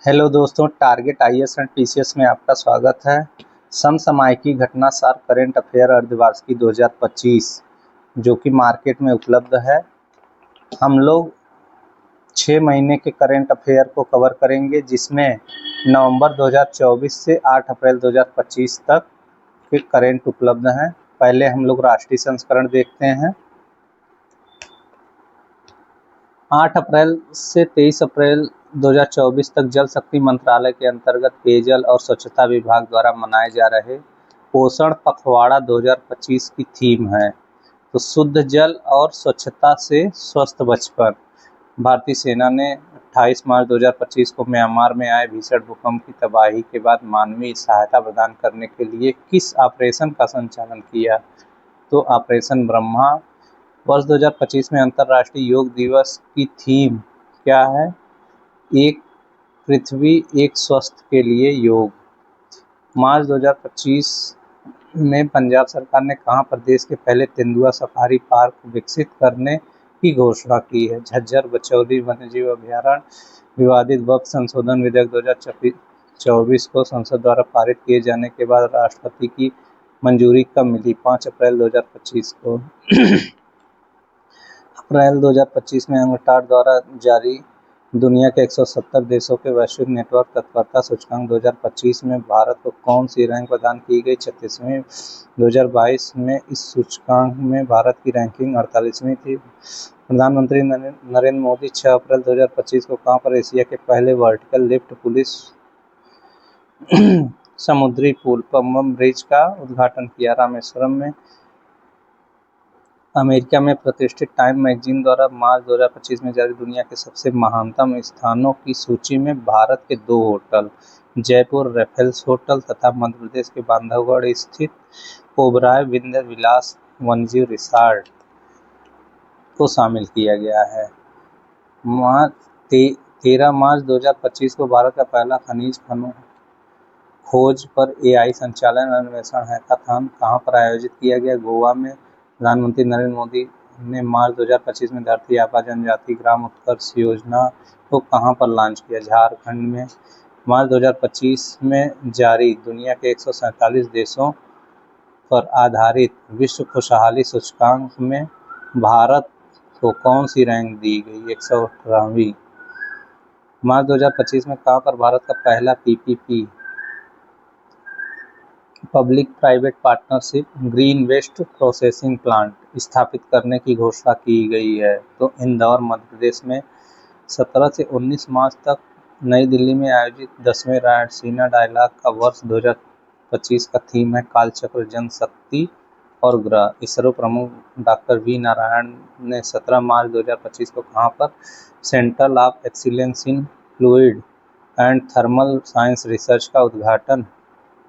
Hello दोस्तों, target IAS and TCS में आपका स्वागत है। समसामयिकी घटना सार करेंट अफेयर अर्धवार्षिकी 2025 जो कि मार्केट में उपलब्ध है। हम लोग 6 महीने के करेंट अफेयर को कवर करेंगे, जिसमें नवंबर 2024 से 8 अप्रैल 2025 तक के करेंट उपलब्ध हैं। पहले हम लोग राष्ट्रीय संस्करण देखते हैं। 8 अप्रैल से 23 अप्रैल 2024 तक जल शक्ति मंत्रालय के अंतर्गत पेयजल और स्वच्छता विभाग द्वारा मनाए जा रहे पोषण पखवाड़ा 2025 की थीम है। तो शुद्ध जल और स्वच्छता से स्वस्थ बचपन। भारतीय सेना ने 28 मार्च 2025 को म्यांमार में आए भीषण भूकंप की तबाही के बाद मानवीय सहायता प्रदान करने के लिए किस ऑपरेशन का संचालन किया? तो ऑपरेशन ब्रह्मा। वर्ष 2025 में अंतर्राष्ट्रीय योग दिवस की थीम क्या है? एक पृथ्वी एक स्वस्थ के लिए योग। मार्च 2025 में पंजाब सरकार ने कहां प्रदेश के पहले तेंदुआ सफारी पार्क विकसित करने की घोषणा की है? झज्जर बचौली वन्यजीव अभयारण्य। विवादित वक्फ संशोधन विधेयक 2024 को संसद द्वारा पारित किए जाने के बाद राष्ट्रपति की मंजूरी कब मिली? 5 अप्रैल 2025 को। अप्रैल 2025 में अंगटाड द्वारा जारी दुनिया के 170 देशों के वैश्विक नेटवर्क तत्परता सूचकांक 2025 में भारत को कौन सी रैंक प्रदान की गई? 36वीं। 2022 में इस सूचकांक में भारत की रैंकिंग 48वीं थी। प्रधानमंत्री नरेंद्र मोदी 6 अप्रैल 2025 को कहां पर एशिया के पहले वर्टिकल लिफ्ट पुलिस समुद्री पुल पम्बम ब्रिज का उद्घाटन किया? रामेश्वरम में। अमेरिका में प्रतिष्ठित टाइम मैगजीन द्वारा मार्च 2025 में जारी दुनिया के सबसे महानतम स्थानों की सूची में भारत के 2 होटल, जयपुर रेफेल्स होटल तथा मध्य प्रदेश के बांधवगढ़ स्थित ओबराय विंध्य विलास वन्यजीव रिसॉर्ट को शामिल किया गया है। 13 मार्च 2025 को भारत का पहला खनिज खोज पर एआई संचालन अन्वेषण हैकाथॉन कहां पर आयोजित किया गया? गोवा में। प्रधानमंत्री नरेंद्र मोदी ने मार्च 2025 में धरती आबा जनजाति ग्राम उत्कर्ष योजना को कहां पर लॉन्च किया? झारखंड में। मार्च 2025 में जारी दुनिया के 147 देशों पर आधारित विश्व खुशहाली सूचकांक में भारत को कौन सी रैंक दी गई? 118वीं। मार्च 2025 में कहां पर भारत का पहला PPP public private partnership green waste processing plant स्थापित करने की घोषणा की गई है? तो इंदौर मध्य प्रदेश में। 17 से 19 मार्च तक नई दिल्ली में आयोजित 10वें रायसीना डायलॉग का वर्ष 2025 का थीम है कालचक्र जनशक्ति और ग्रह। इसरो प्रमुख डॉक्टर वी नारायण ने 17 मार्च 2025 को कहां पर centre of excellence in fluid and thermal science research का उद्घाटन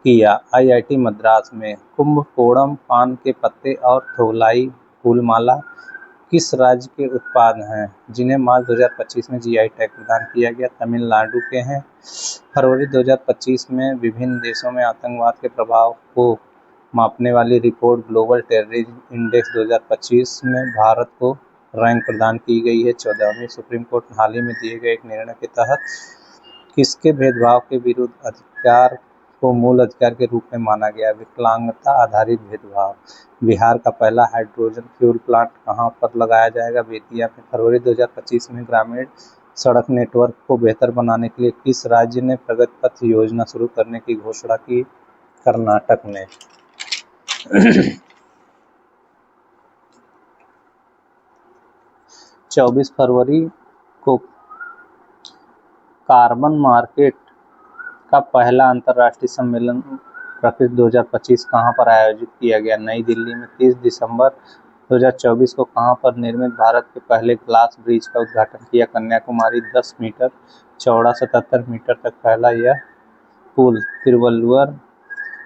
किया? आईआईटी मद्रास में। कुंभकोणम पान के पत्ते और थोलाई फूलमाला किस राज्य के उत्पाद हैं, जिन्हें मार्च 2025 में जीआई टैग प्रदान किया गया? तमिलनाडु के हैं। फरवरी 2025 में विभिन्न देशों में आतंकवाद के प्रभाव को मापने वाली रिपोर्ट ग्लोबल टेररिज्म इंडेक्स 2025 में भारत को रैंक प्रदान की गई है? 14वीं। सुप्रीम कोर्ट ने हाल ही में दिए गए एक निर्णय के तहत किसके भेदभाव के विरुद्ध अधिकार को मूल अधिकार के रूप में माना गया? विकलांगता आधारित भेदभाव। बिहार का पहला हाइड्रोजन फ्यूल प्लांट कहां पर लगाया जाएगा? बेतिया में। फरवरी 2025 में ग्रामीण सड़क नेटवर्क को बेहतर बनाने के लिए किस राज्य ने प्रगति पथ योजना शुरू करने की घोषणा की? कर्नाटक ने। 24 फरवरी को कार्बन मार्केट का पहला अंतर्राष्ट्रीय सम्मेलन प्रकृति 2025 कहां पर आयोजित किया गया? नई दिल्ली में। 30 दिसंबर 2024 को कहां पर निर्मित भारत के पहले ग्लास ब्रिज का उद्घाटन किया? कन्याकुमारी। 10 मीटर चौड़ा 77 मीटर तक फैला यह पुल तिरुवल्लुवर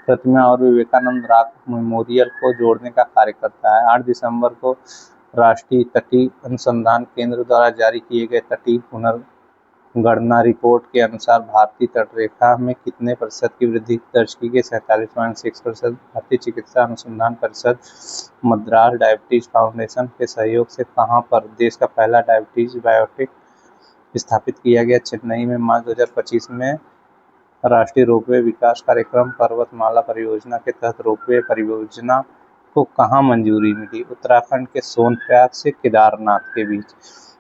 प्रतिमा और विवेकानंद रॉक मेमोरियल को जोड़ने का कार्य करता है। 8 दिसंबर को राष्ट्रीय तटीय अनुसंधान केंद्र द्वारा जारी किए गए तटीय पुनर्गणना रिपोर्ट के अनुसार भारतीय तटरेखा में कितने प्रतिशत की वृद्धि दर्ज की गई? 47.6%। भारतीय चिकित्सा अनुसंधान परिषद मद्रास डायबिटीज फाउंडेशन के सहयोग से कहां पर देश का पहला डायबिटीज बायोटेक स्थापित किया गया। चेन्नई में मार्च 2025 में राष्ट्रीय रोपवे विकास कार्यक्रम पर्वतमाला परियोजना के तहत रोपवे परियोजना को कहाँ मंजूरी मिली? उत्तराखंड के सोनप्रयाग से केदारनाथ के बीच।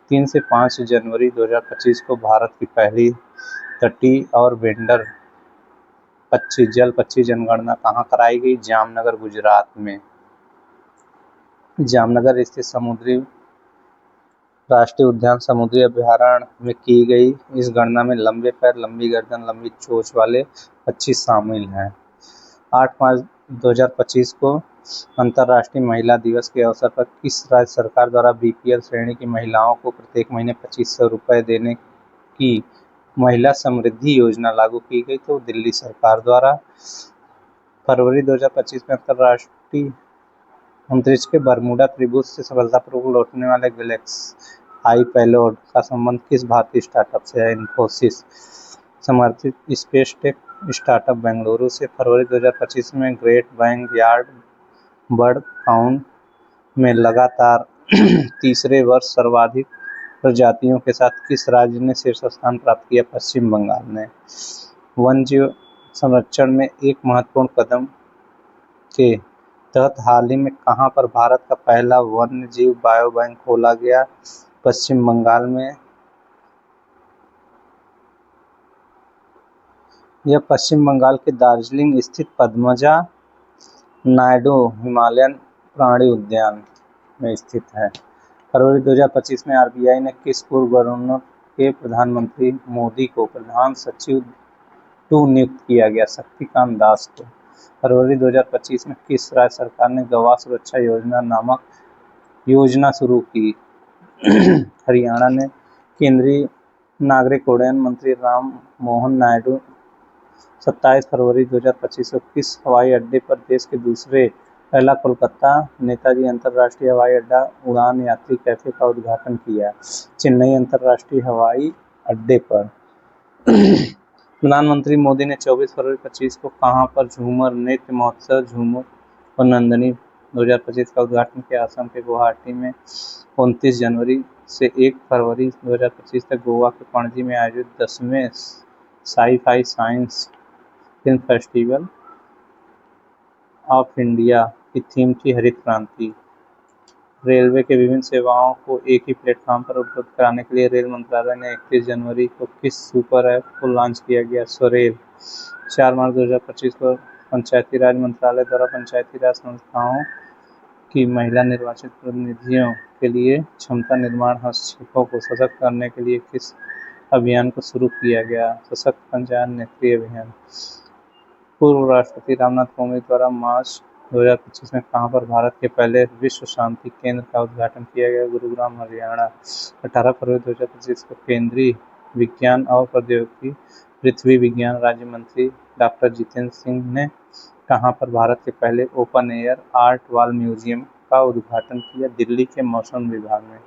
3 से 5 जनवरी 2025 को भारत की पहली तटीय और वेंडर जल पक्षी जनगणना कहाँ कराई गई? जामनगर, गुजरात में। जामनगर स्थित समुद्री राष्ट्रीय उद्यान समुद्री अभयारण्य में की गई इस गणना में लंबे पैर, लंबी गर्दन, लंबी चोंच वाले पक्षी शामिल हैं। 8 मार्च 2025 को अंतर्राष्ट्रीय महिला दिवस के अवसर पर किस राज्य सरकार द्वारा बीपीएल श्रेणी की महिलाओं को प्रत्येक महीने 2500 रुपये देने की महिला समृद्धि योजना लागू की गई? तो दिल्ली सरकार द्वारा। फरवरी 2025 में अंतर्राष्ट्रीय अंतरिक्ष के बरमूडा त्रिभुज से सफलतापूर्वक लौटने वाले गैलेक्सी पेलोड का संबंध किस भारतीय स्टार्टअप से है? इन्फोसिस समर्थित स्पेसटेक स्टार्टअप बेंगलुरु से। फरवरी 2025 में great bank yard bird count में लगातार तीसरे वर्ष सर्वाधिक प्रजातियों के साथ किस राज्य ने शीर्ष स्थान प्राप्त किया? पश्चिम बंगाल ने। वन्यजीव संरक्षण में एक महत्वपूर्ण कदम के तहत हाल ही में कहां पर भारत का पहला वन्य जीव बायो बैंक खोला गया? पश्चिम बंगाल में। यह पश्चिम बंगाल के दार्जिलिंग स्थित पद्मजा नायडू हिमालयन प्राणी उद्यान में स्थित है। फरवरी 2025 में आरबीआई ने किस पूर्व गवर्नर के प्रधानमंत्री मोदी को प्रधान सचिव 2 नियुक्त किया गया? शक्तिकांत दास को। फरवरी 2025 में किस राज्य सरकार ने गवाह सुरक्षा योजना नामक योजना शुरू की? हरियाणा ने। केंद्रीय नागरिक उड्डयन मंत्री राम मोहन नायडू 27 फरवरी 2025 को किस हवाई अड्डे पर देश के दूसरे पहला कोलकाता नेताजी अंतर्राष्ट्रीय हवाई अड्डा उड़ान यात्री कैफे का उद्घाटन किया? चेन्नई अंतर्राष्ट्रीय हवाई अड्डे पर। प्रधानमंत्री मोदी ने 24 फरवरी 2025 को कहां पर झूमर नृत्य महोत्सव झूमर और नंदनी 2025 का उद्घाटन किया? असम के गुवाहाटी में। 29 जनवरी से 1 फरवरी 2025 तक गोवा के पणजी में आयोजित 10वें sci fi science film festival of India की थीम थी हरित क्रांति। रेलवे के विभिन्न सेवाओं को एक ही प्लेटफॉर्म पर उपलब्ध कराने के लिए रेल मंत्रालय ने 31 जनवरी को किस सुपर ऐप को लॉन्च किया गया? स्वरेल। 4 मार्च 2025 को पंचायती राज मंत्रालय द्वारा पंचायती राज संस्थाओं की महिला निर्वाचित प्रतिनिधियों के लिए क्षमता निर्माण हस्तक्षेपों को सशक्त करने के लिए किस अभियान को शुरू किया गया? सशक्त पंचायत नेत्री अभियान। पूर्व राष्ट्रपति रामनाथ कोविंद द्वारा मार्च 2025 में कहां पर भारत के पहले विश्व शांति केंद्र का उद्घाटन किया गया? गुरुग्राम, हरियाणा। 18 फरवरी 2025 को केंद्रीय विज्ञान और प्रौद्योगिकी पृथ्वी विज्ञान राज्य मंत्री डॉक्टर जितेंद्र सिंह ने कहां पर भारत के पहले open air art wall museum का उद्घाटन किया? दिल्ली के मौसम विभाग में।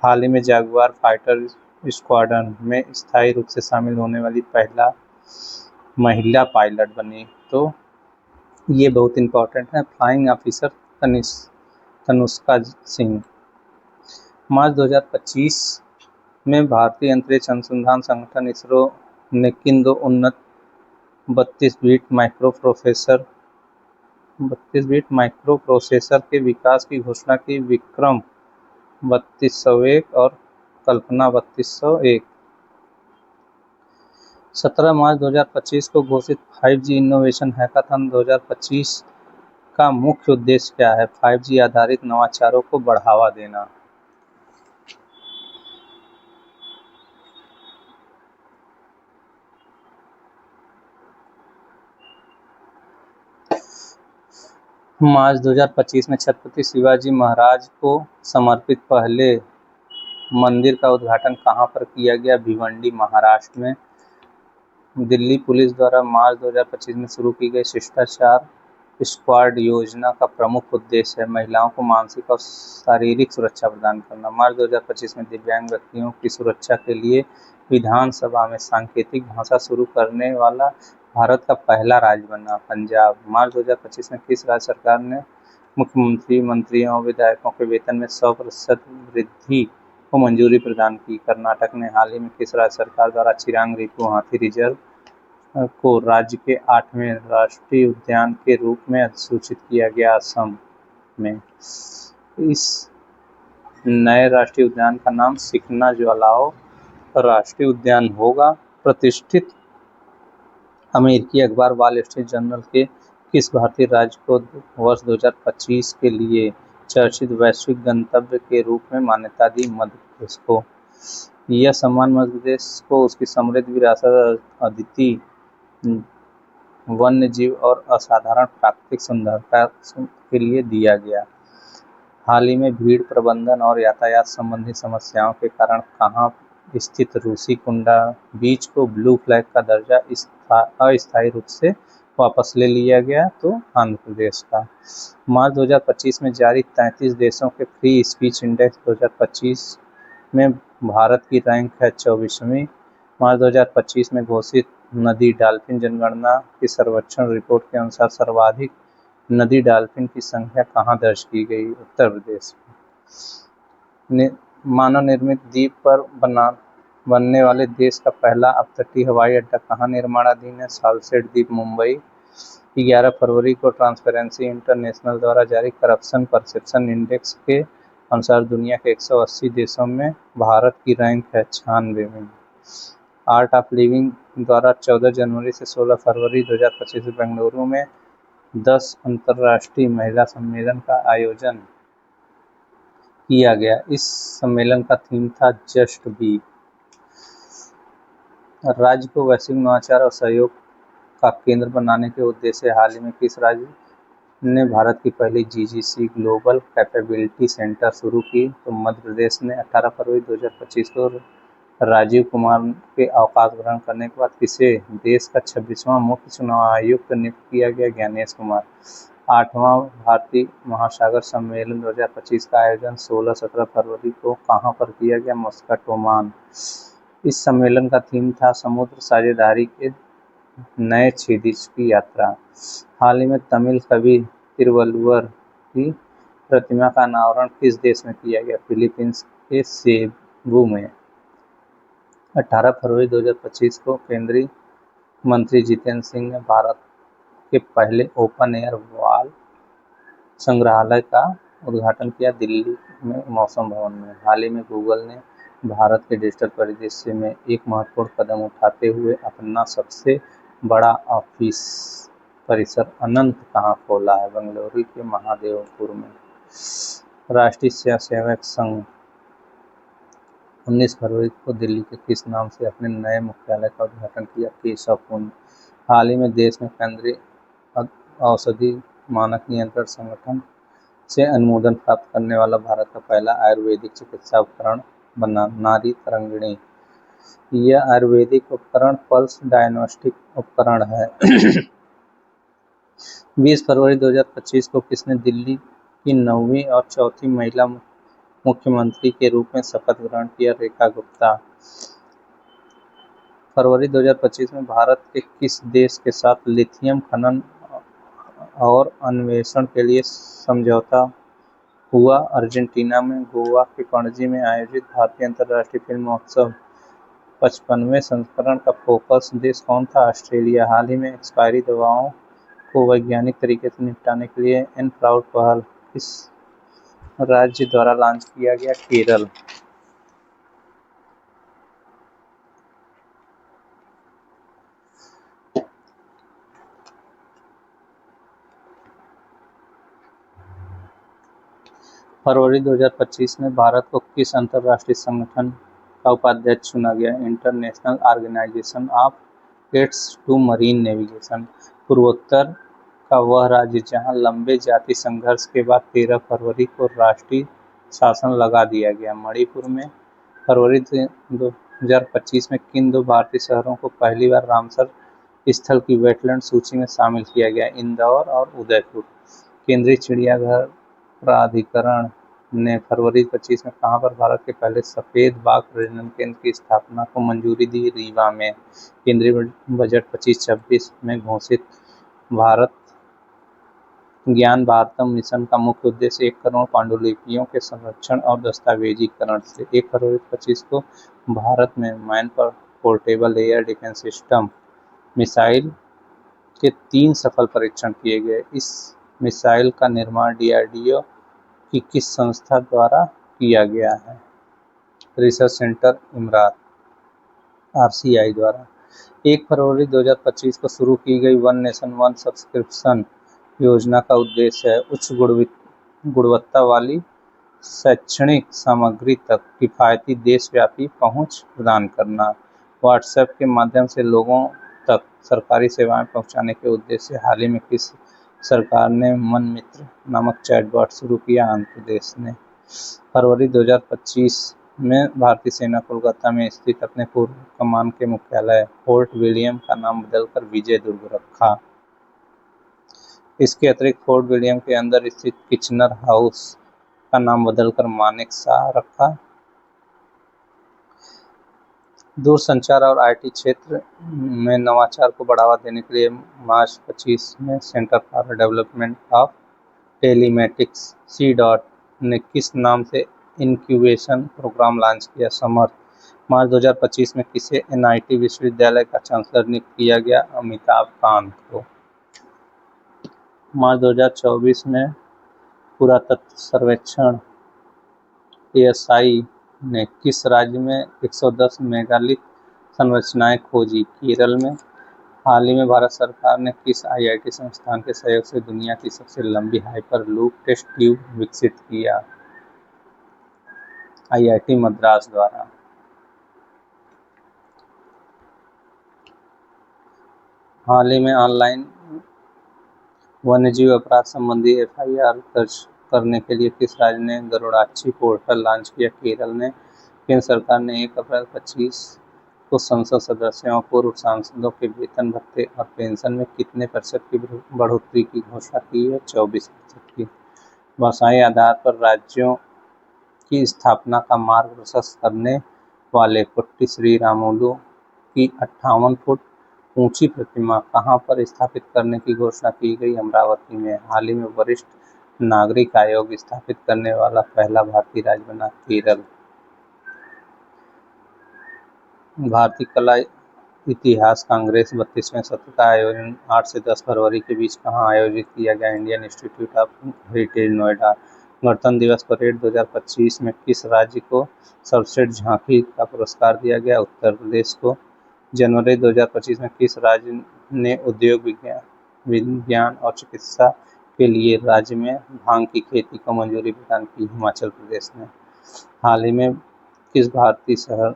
हाल ही में जागुआर फाइटर स्क्वाड्रन में स्थायी रूप से शामिल होने वाली पहला महिला पायलट बनी। तो ये बहुत इंपॉर्टेंट है। Flying officer Tanushka Singh. मार्च 2025 में भारतीय अंतरिक्ष अनुसंधान संगठन इसरो ने किन 2 उन्नत 32 बिट माइक्रो प्रोसेसर के विकास की घोषणा की? विक्रम 3201 और कल्पना 3201। 17 मार्च 2025 को घोषित 5G इनोवेशन हैकाथन 2025 का मुख्य उद्देश्य क्या है? 5G आधारित नवाचारों को बढ़ावा देना। मार्च 2025 में छत्रपति शिवाजी महाराज को समर्पित पहले मंदिर का उद्घाटन कहां पर किया गया? भिवंडी, महाराष्ट्र में। दिल्ली पुलिस द्वारा मार्च 2025 में शुरू की गई शिष्टाचार स्क्वाड योजना का प्रमुख उद्देश्य है महिलाओं को मानसिक और शारीरिक सुरक्षा प्रदान करना। मार्च 2025 में दिव्यांग व्यक्तियों की सुरक्षा के लिए विधानसभा में सांकेतिक भाषा शुरू करने वाला भारत का पहला राज्य बना पंजाब। मार्च 2025 में किस राज्य सरकार ने मुख्यमंत्री, मंत्रियों और विधायकों के वेतन में 100% वृद्धि को मंजूरी प्रदान की। कर्नाटक ने हाल ही में किस राज्य सरकार द्वारा चिरांग रिपु हाथी रिजर्व को राज्य के 8वें राष्ट्रीय उद्यान के रूप में अधिसूचित किया गया? असम में। इस नए राष्ट्रीय उद्यान का नाम सिकना ज्वालाओ राष्ट्रीय उद्यान होगा। प्रतिष्ठित अमेरिकी अखबार वॉल स्ट्रीट जर्नल के किस भारतीय राज्य को वर्ष 2025 के लिए चर्चित वैश्विक गंतव्य के रूप में मान्यता दी? मध्य प्रदेश को। यह सम्मान मध्य प्रदेश को उसकी समृद्ध विरासत, अद्वितीय वन्य जीव और असाधारण प्राकृतिक सुंदरता के लिए दिया गया। हाल ही में भीड़ प्रबंधन और यातायात संबंधी समस्याओं के कारण कहाँ स्थित रूषिकुंडा बीच को ब्लू फ्लैग का दर्जा अस्थायी रूप से वापस ले लिया गया? तो आंध्र प्रदेश का। मार्च 2025 में जारी 33 देशों के फ्री स्पीच इंडेक्स 2025 में भारत की रैंक है 24वीं। मार्च 2025 में घोषित नदी डॉल्फिन जनगणना की सर्वेक्षण रिपोर्ट के अनुसार सर्वाधिक नदी डॉल्फिन की संख्या कहाँ दर्ज की गई? उत्तर प्रदेश में। मानव निर्मित द्वीप पर बनने वाले देश का पहला अपतटीय हवाई अड्डा कहाँ निर्माणाधीन है? सालसेट द्वीप, मुंबई। 11 फरवरी को ट्रांसपेरेंसी इंटरनेशनल द्वारा जारी करप्शन परसेप्शन इंडेक्स के अनुसार दुनिया के 180 देशों में भारत की रैंक है 96वीं। आर्ट ऑफ लिविंग द्वारा 14 जनवरी से 16 फरवरी 2025 बेंगलुरु में 10 अंतर्राष्ट्रीय महिला सम्मेलन का आयोजन किया गया। इस सम्मेलन का थीम था जस्ट बी। राज्य को वैश्विक नवाचार और सहयोग का केंद्र बनाने के उद्देश्य से हाल ही में किस राज्य ने भारत की पहली GGC ग्लोबल कैपेबिलिटी सेंटर शुरू की? तो मध्य प्रदेश ने। 18 फरवरी 2025 को राजीव कुमार के अवकाश ग्रहण करने के बाद किसे देश का 26वां मुख्य चुनाव आयुक्त नियुक्त किया गया? ज्ञानेश कुमार। 8वां भारतीय महासागर सम्मेलन 2025 का आयोजन 16-17 फरवरी को कहाँ पर किया गया? Muscat, Oman. इस सम्मेलन का थीम था समुद्र साझेदारी के नए क्षितिज की यात्रा। हाल ही में तमिल कवि तिरुवल्लुवर की प्रतिमा का अनावरण किस देश में किया गया? फिलीपींस के सेबू में। 18 फरवरी 2025 को केंद्रीय मंत्री जितेंद्र सिंह ने भारत के पहले ओपन एयर वॉल संग्रहालय का उद्घाटन किया दिल्ली में मौसम भवन में। हाल ही में गूगल ने भारत के डिजिटल परिदृश्य में एक महत्वपूर्ण कदम उठाते हुए अपना सबसे बड़ा ऑफिस परिसर अनंत कहाँ खोला है? बेंगलुरु के महादेवपुर में। राष्ट्रीय स्वयंसेवक संघ 19 फरवरी को दिल्ली के किस नाम से अपने नए मुख्यालय का उद्घाटन किया? केशव कुंज। हाल ही में देश में केंद्रीय औषधि मानक नियंत्रण संगठन से अनुमोदन प्राप्त करने वाला भारत का पहला आयुर्वेदिक चिकित्सा उपकरण बना नारी तरंगिणी। यह आयुर्वेदिक उपकरण पल्स डायग्नोस्टिक उपकरण है। 20 फरवरी 2025 को किसने दिल्ली की 9वीं और चौथी महिला मुख्यमंत्री के रूप में शपथ ग्रहण किया? रेखा गुप्ता। फरवरी 2025 में भारत के किस देश के साथ लिथियम खनन और अन्वेषण के लिए समझौता हुआ? अर्जेंटीना में। गोवा के पणजी में आयोजित भारतीय अंतर्राष्ट्रीय फिल्म महोत्सव 55वें संस्करण का फोकस देश कौन था? ऑस्ट्रेलिया। हाल ही में एक्सपायरी दवाओं को वैज्ञानिक तरीके से निपटाने के लिए एनप्राउड पहल किस राज्य द्वारा लॉन्च किया गया? केरल। फरवरी 2025 में भारत को किस अंतर्राष्ट्रीय संगठन का उपाध्यक्ष चुना गया? International organisation of aids to marine navigation. पूर्वोत्तर का वह राज्य जहां लंबे जाति संघर्ष के बाद 13 फरवरी को राष्ट्रीय शासन लगा दिया गया? मणिपुर में। फरवरी 2025 में किन दो भारतीय शहरों को पहली बार रामसर स्थल की वेटलैंड सूची में शामिल किया गया? इंदौर और उदयपुर। केंद्रीय चिड़ियाघर प्राधिकरण ने फरवरी 25 में कहाँ पर भारत के पहले सफेद बाघ प्रजनन केंद्र की स्थापना को मंजूरी दी? रीवा में। केंद्रीय बजट 25-26 में घोषित भारत ज्ञान भारतम मिशन का मुख्य उद्देश्य 1 करोड़ पांडुलिपियों के संरक्षण और दस्तावेजीकरण से 1 करोड़ 25 को भारत में man portable air defence system missile के 3 सफल परीक्षण किए गए। इस मिसाइल का निर्माण डीआरडीओ की किस संस्था द्वारा किया गया है? रिसर्च सेंटर इमरात (आरसीआई) द्वारा। 1 फरवरी 2025 को शुरू की गई वन नेशन वन सब्सक्रिप्शन योजना का उद्देश्य है उच्च गुणवत्ता वाली शैक्षणिक सामग्री तक किफायती देशव्यापी पहुंच प्रदान करना। व्हाट्सएप के माध्यम से लोगों तक सरकारी सेवाएं पहुंचाने के उद्देश्य से हाल ही में किस सरकार ने मन मित्र नामक चैटबॉट शुरू किया? आंध्र प्रदेश ने। फरवरी 2025 में भारतीय सेना कोलकाता में स्थित अपने पूर्व कमान के मुख्यालय फोर्ट विलियम का नाम बदलकर विजय दुर्ग रखा। इसके अतिरिक्त फोर्ट विलियम के अंदर स्थित किचनर हाउस का नाम बदलकर मानेक शॉ रखा। दूरसंचार और आईटी क्षेत्र में नवाचार को बढ़ावा देने के लिए मार्च 25 में centre for development of telematics (CDOT) ने किस नाम से इनक्यूबेशन प्रोग्राम लॉन्च किया? समर्थ। मार्च 2025 में किसे एनआईटी विश्वविद्यालय का चांसलर नियुक्त किया गया? अमिताभ कांत को। मार्च 2024 में पुरातत्व सर्वेक्षण (ASI) ने किस राज्य में 110 मेगालिथ संरचनाएं खोजी? केरल में। हाल ही में भारत सरकार ने किस आईआईटी संस्थान के सहयोग से दुनिया की सबसे लंबी हाइपरलूप टेस्ट ट्यूब विकसित किया? आईआईटी मद्रास द्वारा। हाल ही में ऑनलाइन वन्यजीव अपराध संबंधी एफआईआर दर्ज करने के लिए किस राज्य ने गरुड़ाक्षी पोर्टल लॉन्च किया? केरल ने। केंद्र सरकार ने 1 अप्रैल 2025 को संसद सदस्यों और पूर्व सांसदों के वेतन भत्ते और पेंशन में कितने प्रतिशत की बढ़ोतरी की घोषणा की है? 24% की। भाषाई आधार पर राज्यों की स्थापना का मार्ग प्रशस्त करने वाले पुट्टी श्रीरामुलु की 58 फुट ऊंची प्रतिमा कहां पर स्थापित करने की घोषणा की गई? अमरावती में। हाल ही में वरिष्ठ नागरिक आयोग स्थापित करने वाला पहला भारतीय राज्य बना केरल। भारतीय कला इतिहास कांग्रेस 32वें सत्र का आयोजन 8 से 10 फरवरी के बीच कहाँ आयोजित किया गया? Indian institute of heritage, Noida. गणतंत्र दिवस परेड 2025 में किस राज्य को सर्वश्रेष्ठ झांकी का पुरस्कार दिया गया? उत्तर प्रदेश को। जनवरी 2025 में किस राज्य ने उद्योग विज्ञान और चिकित्सा के लिए राज्य में भांग की खेती को मंजूरी प्रदान की? हिमाचल प्रदेश ने। हाल ही में किस भारतीय शहर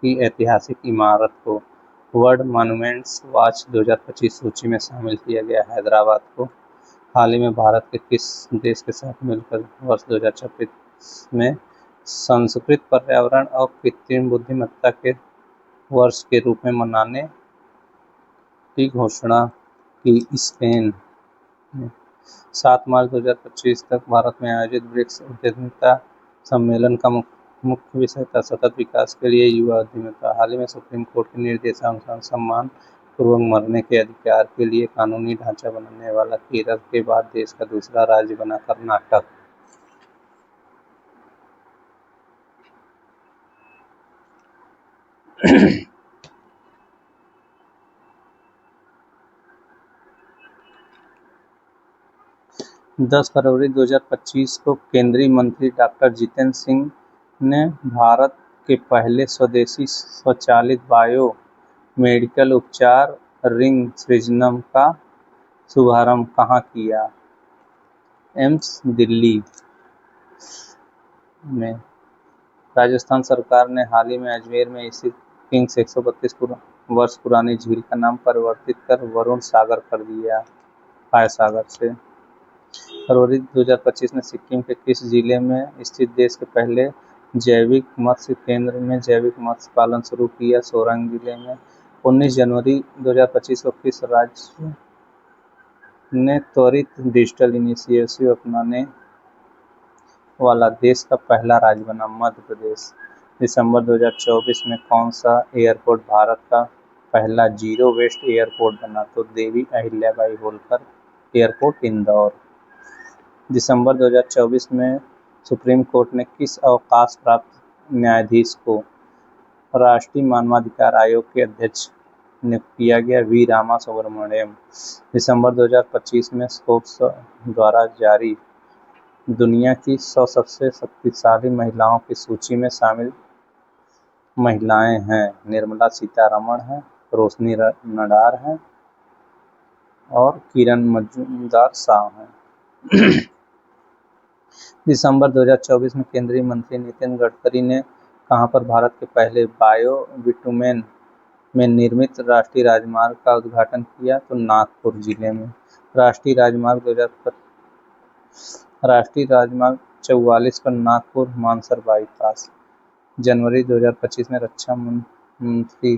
की ऐतिहासिक इमारत को वर्ल्ड मॉन्यूमेंट्स वॉच 2025 सूची में शामिल किया गया? हैदराबाद को। हाल ही में भारत के किस देश के साथ मिलकर वर्ष 2026 में संस्कृत पर्यावरण और कृत्रिम बुद्धिमत्ता के वर्ष के रूप में मनाने की घोषणा की? स्पेन ने। 7 मार्च 2025 तक भारत में आयोजित ब्रिक्स उद्यमिता सम्मेलन का मुख्य विषय था सतत विकास के लिए युवा उद्यमिता। हाल ही में सुप्रीम कोर्ट के निर्देशानुसार सम्मान पूर्वक मरने के अधिकार के लिए कानूनी ढांचा बनाने वाला केरल के बाद देश का दूसरा राज्य बना कर्नाटक। 10 फरवरी 2025 को केंद्रीय मंत्री डॉक्टर जितेंद्र सिंह ने भारत के पहले स्वदेशी स्वचालित बायो मेडिकल उपचार रिंग सृजनम का शुभारंभ कहाँ किया? एम्स, दिल्ली में। राजस्थान सरकार ने हाल ही में अजमेर में स्थित किंग्स 132 वर्ष पुरानी झील का नाम परिवर्तित कर वरुण सागर कर दिया, फायसागर से। फरवरी 2025 में सिक्किम के किस जिले में स्थित देश के पहले जैविक मत्स्य केंद्र में जैविक मत्स्य पालन शुरू किया? सोरेंग जिले में। 19 जनवरी 2025 को किस राज्य ने त्वरित डिजिटल इनिशिएटिव अपनाने वाला देश का पहला राज्य बना? मध्य प्रदेश। दिसंबर 2024 में कौन सा एयरपोर्ट भारत का पहला जीरो वेस्ट एयरपोर्ट बना? तो देवी अहिल्याबाई होलकर एयरपोर्ट, इंदौर। दिसंबर 2024 में सुप्रीम कोर्ट ने किस अवकाश प्राप्त न्यायाधीश को राष्ट्रीय मानवाधिकार आयोग के अध्यक्ष नियुक्त किया गया? वी रामा सुब्रमण्यम। दिसंबर 2025 में फोर्ब्स द्वारा जारी दुनिया की 100 सबसे शक्तिशाली महिलाओं की सूची में शामिल महिलाएं हैं निर्मला सीतारमण हैं, रोशनी नडार हैं और किरण मजूमदार-शाह हैं। दिसंबर 2024 में केंद्रीय मंत्री नितिन गडकरी ने कहां पर भारत के पहले बायो बिटुमेन में निर्मित राष्ट्रीय राजमार्ग का उद्घाटन किया? तो नागपुर जिले में। राष्ट्रीय राजमार्ग 44 पर नागपुर मानसर बाईपास। जनवरी 2025 में रक्षा मंत्री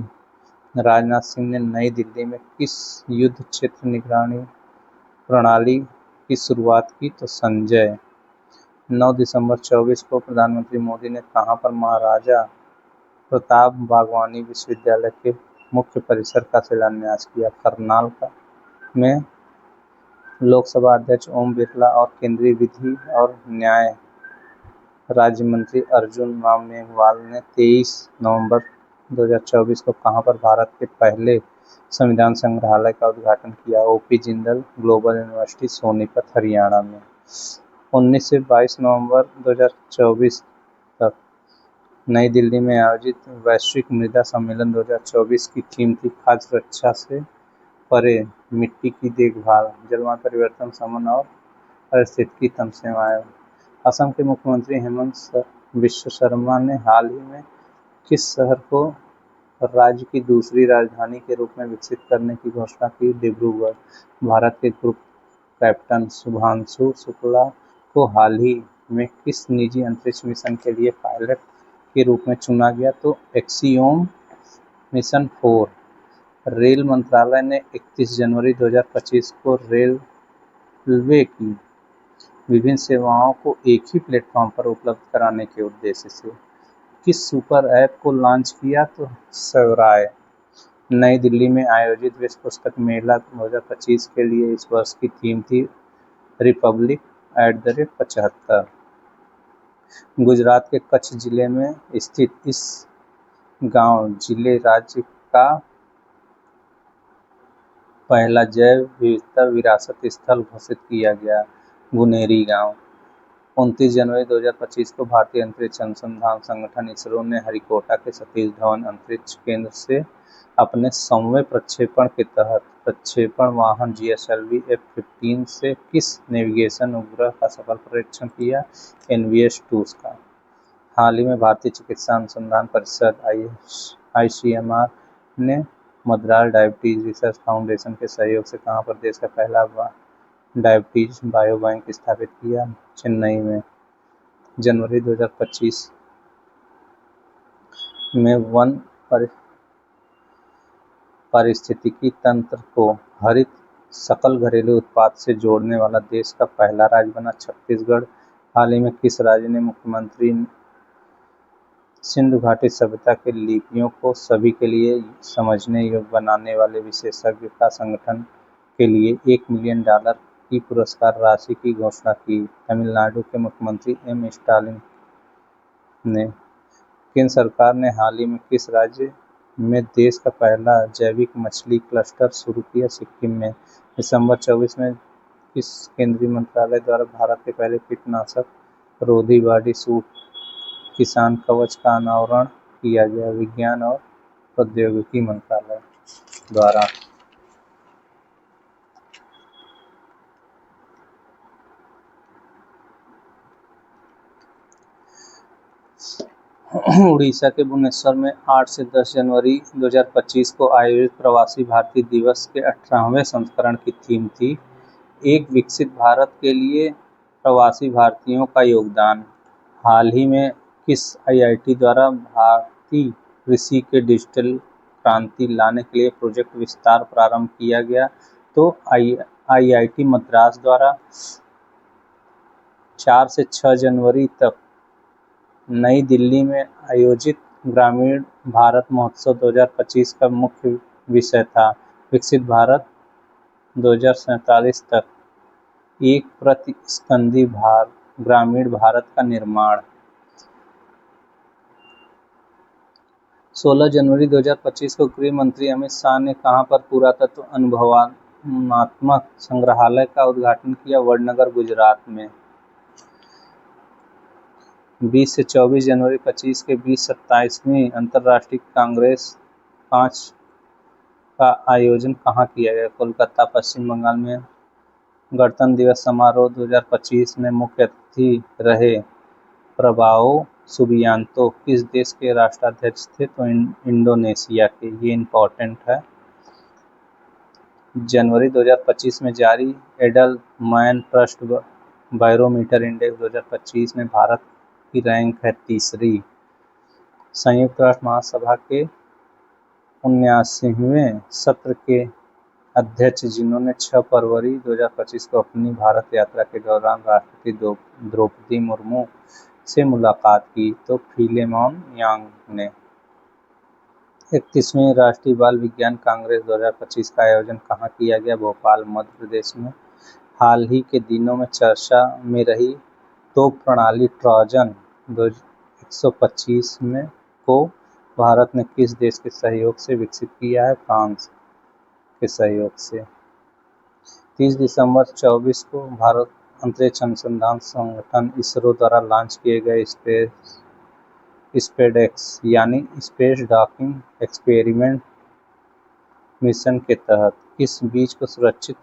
राजनाथ सिंह ने नई दिल्ली में किस युद्ध क्षेत्र निगरानी प्रणाली की शुरुआत की? तो संजय। 9 दिसंबर 2024 को प्रधानमंत्री मोदी ने कहां पर महाराजा प्रताप बागवानी विश्वविद्यालय के मुख्य परिसर का शिलान्यास किया? करनाल में। लोकसभा अध्यक्ष ओम बिरला और केंद्रीय विधि और न्याय राज्य मंत्री अर्जुन राम मेघवाल ने 23 नवंबर 2024 को कहां पर भारत के पहले संविधान संग्रहालय का उद्घाटन किया? OP Jindal global university Sonipat Haryana में। 19 से 22 नवंबर 2024 तक नई दिल्ली में आयोजित वैश्विक मृदा सम्मेलन 2024 की थीम थी खाद्य सुरक्षा से परे मिट्टी की देखभाल, जलवायु परिवर्तन शमन और पारिस्थितिकी तंत्र सेवाएं। असम के मुख्यमंत्री हेमंत बिश्व शर्मा ने हाल ही में किस शहर को राज्य की दूसरी राजधानी के रूप में विकसित करने की घोषणा की? डिब्रूगढ़। भारत के ग्रुप कैप्टन शुभांशु शुक्ला को हाल ही में किस निजी अंतरिक्ष मिशन के लिए पायलट के रूप में चुना गया? तो एक्सियोम मिशन 4। रेल मंत्रालय ने 31 जनवरी 2025 को रेलवे की विभिन्न सेवाओं को एक ही प्लेटफॉर्म पर उपलब्ध कराने के उद्देश्य से किस सुपर ऐप को लॉन्च किया? तो स्वराय। नई दिल्ली में आयोजित विश्व पुस्तक मेला 2025 के लिए इस वर्ष की थीम थी रिपब्लिक @75। गुजरात के कच्छ जिले में स्थित इस गांव जिले राज्य का पहला जैव विविधता विरासत स्थल घोषित किया गया। गुनेरी गांव। 29 जनवरी 2025 को भारतीय अंतरिक्ष अनुसंधान संगठन इसरो ने श्रीहरिकोटा के सतीश धवन अंतरिक्ष केंद्र से अपने 100वें प्रक्षेपण के तहत प्रक्षेपण वाहन GSLV F-15 से किस नेविगेशन उपग्रह का सफल परीक्षण किया? NVS-2 का। हाल ही में भारतीय चिकित्सा अनुसंधान परिषद ICMR ने मद्रास डायबिटीज रिसर्च फाउंडेशन के सहयोग से कहां पर देश का पहला डायबिटीज बायोबैंक स्थापित किया? चेन्नई में। जनवरी 2025 में वन पारिस्थितिकी तंत्र को हरित सकल घरेलू उत्पाद से जोड़ने वाला देश का पहला राज्य बना छत्तीसगढ़। हाल ही में किस राज्य ने मुख्यमंत्री सिंधु घाटी सभ्यता के लिपियों को सभी के लिए समझने योग्य बनाने वाले विशेषज्ञ का संगठन के लिए $1 मिलियन की पुरस्कार राशि की घोषणा की? तमिलनाडु के मुख्यमंत्री M. स्टालिन ने। केंद्र सरकार ने हाल ही में किस राज्य में देश का पहला जैविक मछली क्लस्टर शुरू किया? सिक्किम में। दिसंबर 24 में किस केंद्रीय मंत्रालय द्वारा भारत के पहले कीटनाशक रोधी बॉडी सूट किसान कवच का अनावरण किया गया? विज्ञान और प्रौद्योगिकी मंत्रालय द्वारा। उड़ीसा के भुवनेश्वर में 8 से 10 जनवरी 2025 को आयोजित प्रवासी भारतीय दिवस के 18वें संस्करण की थीम थी एक विकसित भारत के लिए प्रवासी भारतीयों का योगदान। हाल ही में किस IIT द्वारा भारतीय कृषि के डिजिटल क्रांति लाने के लिए प्रोजेक्ट विस्तार प्रारंभ किया गया? तो IIT मद्रास द्वारा। 4 से 6 जनवरी तक नई दिल्ली में आयोजित ग्रामीण भारत महोत्सव 2025 का मुख्य विषय था विकसित भारत 2047 तक। एक प्रतिस्कंदी ग्रामीण भारत का निर्माण। 16 जनवरी 2025 को गृह मंत्री अमित शाह ने कहां पर पुरातत्व अनुभागात्मक संग्रहालय का उद्घाटन किया? वडनगर, गुजरात में। 20 से 24 जनवरी 25 के बीच 27वीं अंतर्राष्ट्रीय कांग्रेस 5 का आयोजन कहाँ किया गया? कोलकाता, पश्चिम बंगाल में। गणतंत्र दिवस समारोह 2025 में मुख्य अतिथि रहे प्रबाओ सुबियांतो किस देश के राष्ट्राध्यक्ष थे? तो इंडोनेशिया के। ये इम्पोर्टेंट है। जनवरी 2025 में जारी एडलमैन ट्रस्ट बैरोमीटर इंडेक्स 2025 में भारत की रैंक है 3री। संयुक्त राष्ट्र महासभा के 79वें सत्र के अध्यक्ष जिन्होंने 6 फरवरी 2025 को अपनी भारत यात्रा के दौरान राष्ट्रपति द्रौपदी मुर्मू से मुलाकात की? तो फिलेमॉन यांग ने। 31वीं राष्ट्रीय बाल विज्ञान कांग्रेस 2025 का आयोजन कहाँ किया गया? भोपाल, मध्य प्रदेश में। हाल ही के दिनों में चर्चा में रही तोप प्रणाली ट्रोजन 125 में को भारत ने किस देश के सहयोग से विकसित किया है? फ्रांस के सहयोग से। 30 दिसंबर 2024 को भारत अंतरिक्ष अनुसंधान संगठन इसरो द्वारा लॉन्च किए गए स्पेसडेक्स यानी स्पेस डॉकिंग एक्सपेरिमेंट मिशन के तहत किस बीज को सुरक्षित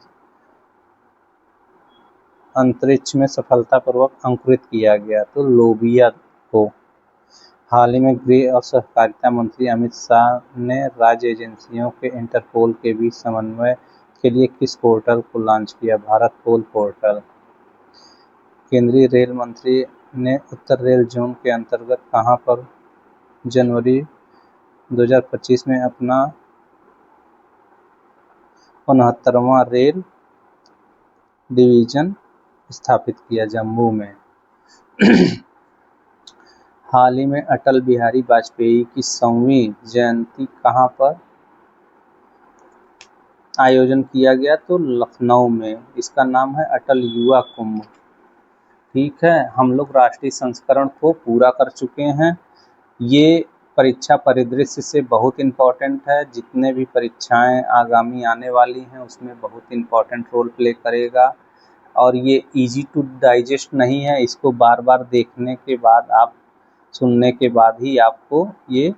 अंतरिक्ष में सफलतापूर्वक अंकुरित किया गया? तो लोबिया को। हाल ही में गृह और सहकारिता मंत्री अमित शाह ने राज्य एजेंसियों के इंटरपोल के बीच समन्वय के लिए किस पोर्टल को लॉन्च किया? भारत पोल पोर्टल। केंद्रीय रेल मंत्री ने उत्तर रेल जोन के अंतर्गत कहां पर जनवरी 2025 में अपना 69वां रेल डिवीजन स्थापित किया? जम्मू में। हाल ही में अटल बिहारी वाजपेयी की 100वीं जयंती कहां पर आयोजन किया गया? तो लखनऊ में। इसका नाम है अटल युवा कुंभ। ठीक है, हम लोग राष्ट्रीय संस्करण को पूरा कर चुके हैं। ये परीक्षा परिदृश्य से बहुत इम्पोर्टेंट है। जितने भी परीक्षाएं आगामी आने वाली हैं उसमें बहुत इम्पोर्टेंट रोल प्ले करेगा और ये इजी टू डाइजेस्ट नहीं है। इसको बार बार देखने के बाद, आप सुनने के बाद ही आपको ये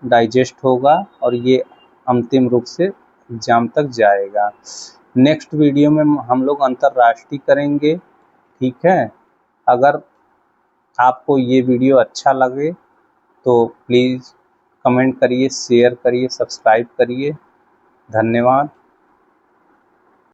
डाइजेस्ट होगा और ये अंतिम रूप से एग्जाम तक जाएगा। नेक्स्ट वीडियो में हम लोग अंतर्राष्ट्रीय करेंगे। ठीक है, अगर आपको ये वीडियो अच्छा लगे तो प्लीज़ कमेंट करिए, शेयर करिए, सब्सक्राइब करिए। धन्यवाद।